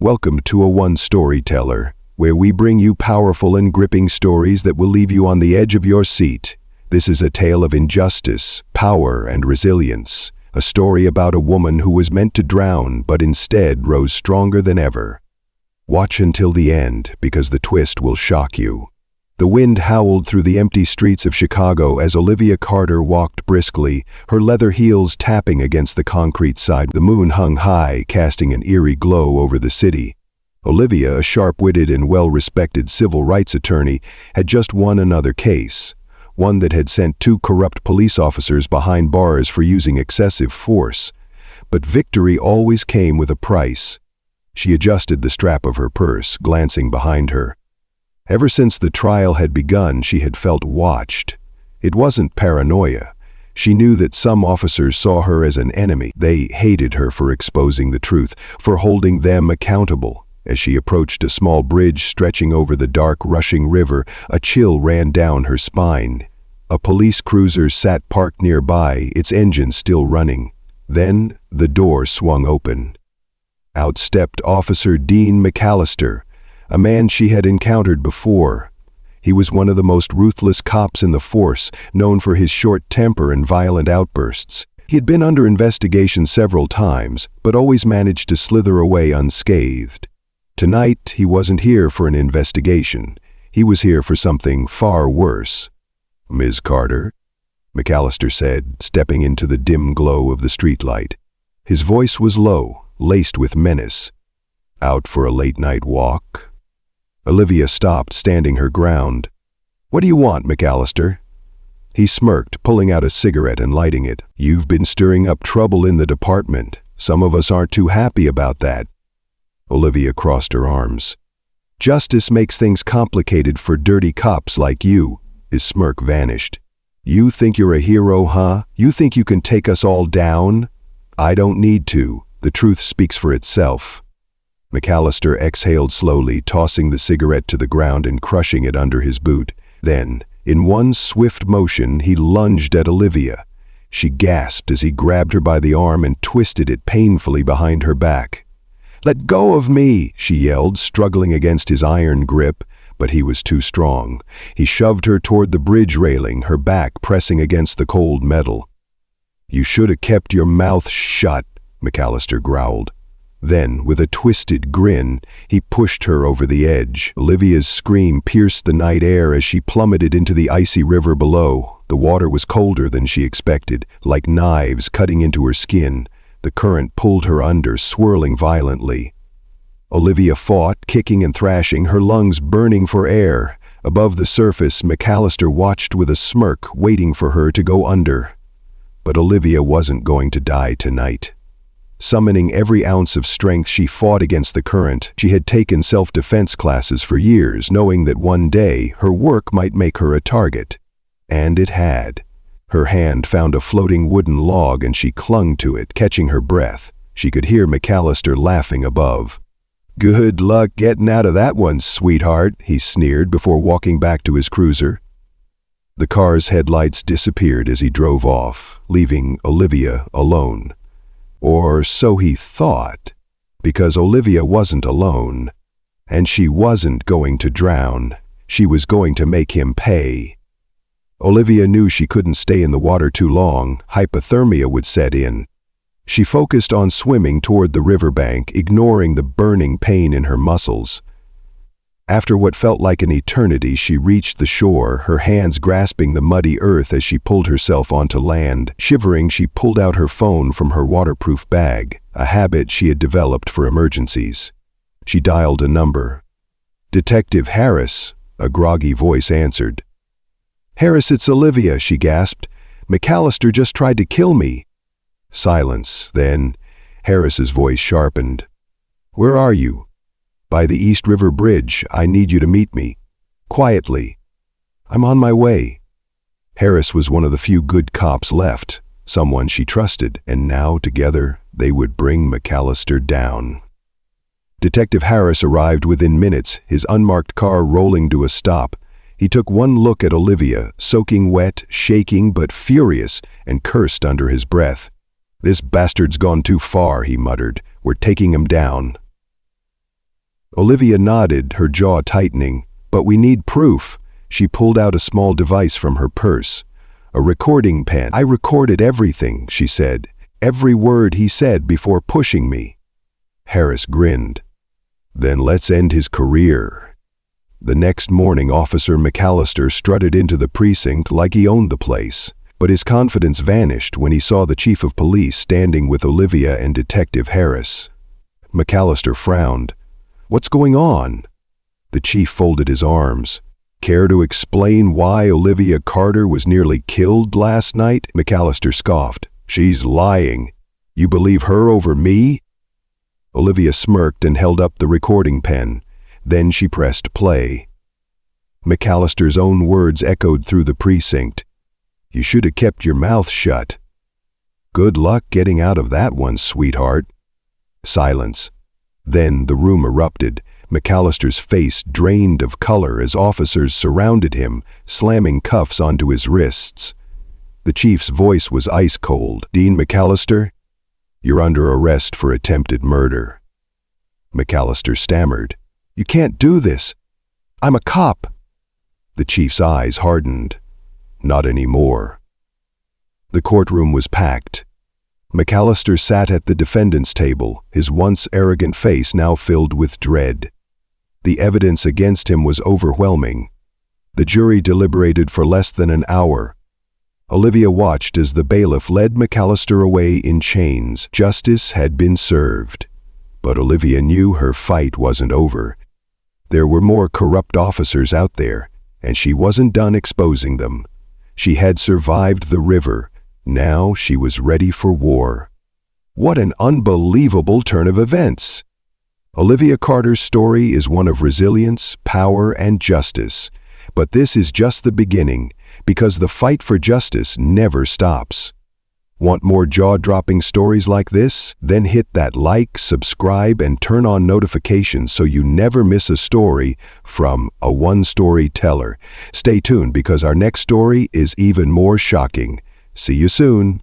Welcome to a One Storyteller, where we bring you powerful and gripping stories that will leave you on the edge of your seat. This is a tale of injustice, power, and resilience. A story about a woman who was meant to drown but instead rose stronger than ever. Watch until the end, because the twist will shock you. The wind howled through the empty streets of Chicago as Olivia Carter walked briskly, her leather heels tapping against the concrete side. The moon hung high, casting an eerie glow over the city. Olivia, a sharp-witted and well-respected civil rights attorney, had just won another case, one that had sent two corrupt police officers behind bars for using excessive force. But victory always came with a price. She adjusted the strap of her purse, glancing behind her. Ever since the trial had begun, she had felt watched. It wasn't paranoia. She knew that some officers saw her as an enemy. They hated her for exposing the truth, for holding them accountable. As she approached a small bridge stretching over the dark, rushing river, a chill ran down her spine. A police cruiser sat parked nearby, its engine still running. Then the door swung open. Out stepped Officer Dean McAllister, a man she had encountered before. He was one of the most ruthless cops in the force, known for his short temper and violent outbursts. He had been under investigation several times, but always managed to slither away unscathed. Tonight, he wasn't here for an investigation. He was here for something far worse. "Ms. Carter," McAllister said, stepping into the dim glow of the streetlight. His voice was low, laced with menace. "Out for a late-night walk?" Olivia stopped, standing her ground. "What do you want, McAllister?" He smirked, pulling out a cigarette and lighting it. "You've been stirring up trouble in the department. Some of us aren't too happy about that." Olivia crossed her arms. "Justice makes things complicated for dirty cops like you." His smirk vanished. "You think you're a hero, huh? You think you can take us all down? I don't need to. The truth speaks for itself." McAllister exhaled slowly, tossing the cigarette to the ground and crushing it under his boot. Then, in one swift motion, he lunged at Olivia. She gasped as he grabbed her by the arm and twisted it painfully behind her back. "Let go of me!" she yelled, struggling against his iron grip, but he was too strong. He shoved her toward the bridge railing, her back pressing against the cold metal. "You should have kept your mouth shut," McAllister growled. Then, with a twisted grin, he pushed her over the edge. Olivia's scream pierced the night air as she plummeted into the icy river below. The water was colder than she expected, like knives cutting into her skin. The current pulled her under, swirling violently. Olivia fought, kicking and thrashing, her lungs burning for air. Above the surface, McAllister watched with a smirk, waiting for her to go under. But Olivia wasn't going to die tonight. Summoning every ounce of strength, she fought against the current. She had taken self-defense classes for years, knowing that one day her work might make her a target. And it had. Her hand found a floating wooden log and she clung to it, catching her breath. She could hear McAllister laughing above. "Good luck getting out of that one, sweetheart," he sneered before walking back to his cruiser. The car's headlights disappeared as he drove off, leaving Olivia alone. Or so he thought, because Olivia wasn't alone. And she wasn't going to drown. She was going to make him pay. Olivia knew she couldn't stay in the water too long. Hypothermia would set in. She focused on swimming toward the riverbank, ignoring the burning pain in her muscles. After what felt like an eternity, she reached the shore, her hands grasping the muddy earth as she pulled herself onto land. Shivering, she pulled out her phone from her waterproof bag, a habit she had developed for emergencies. She dialed a number. "Detective Harris," a groggy voice answered. "Harris, it's Olivia," she gasped. "McAllister just tried to kill me." Silence. Then Harris's voice sharpened. "Where are you?" "By the East River Bridge. I need you to meet me." Quietly. "I'm on my way." Harris was one of the few good cops left, someone she trusted, and now together they would bring McAllister down. Detective Harris arrived within minutes, his unmarked car rolling to a stop. He took one look at Olivia, soaking wet, shaking but furious, and cursed under his breath. "This bastard's gone too far," he muttered. "We're taking him down." Olivia nodded, her jaw tightening. But we need proof. She pulled out a small device from her purse. A recording pen. I recorded everything, she said. Every word he said before pushing me. Harris grinned. Then let's end his career. The next morning, Officer McAllister strutted into the precinct like he owned the place. But his confidence vanished when he saw the chief of police standing with Olivia and Detective Harris. McAllister frowned. What's going on? The chief folded his arms. Care to explain why Olivia Carter was nearly killed last night? McAllister scoffed. She's lying. You believe her over me? Olivia smirked and held up the recording pen. Then she pressed play. McAllister's own words echoed through the precinct. You should have kept your mouth shut. Good luck getting out of that one, sweetheart. Silence. Then the room erupted. McAllister's face drained of color as officers surrounded him, slamming cuffs onto his wrists. The chief's voice was ice cold. Dean McAllister, you're under arrest for attempted murder. McAllister stammered. You can't do this. I'm a cop. The chief's eyes hardened. Not anymore. The courtroom was packed. McAllister sat at the defendant's table, his once arrogant face now filled with dread. The evidence against him was overwhelming. The jury deliberated for less than an hour. Olivia watched as the bailiff led McAllister away in chains. Justice had been served. But Olivia knew her fight wasn't over. There were more corrupt officers out there, and she wasn't done exposing them. She had survived the river. Now she was ready for war. What an unbelievable turn of events! Olivia Carter's story is one of resilience, power, and justice. But this is just the beginning, because the fight for justice never stops. Want more jaw-dropping stories like this? Then hit that like, subscribe, and turn on notifications so you never miss a story from a one-story teller. Stay tuned because our next story is even more shocking. See you soon.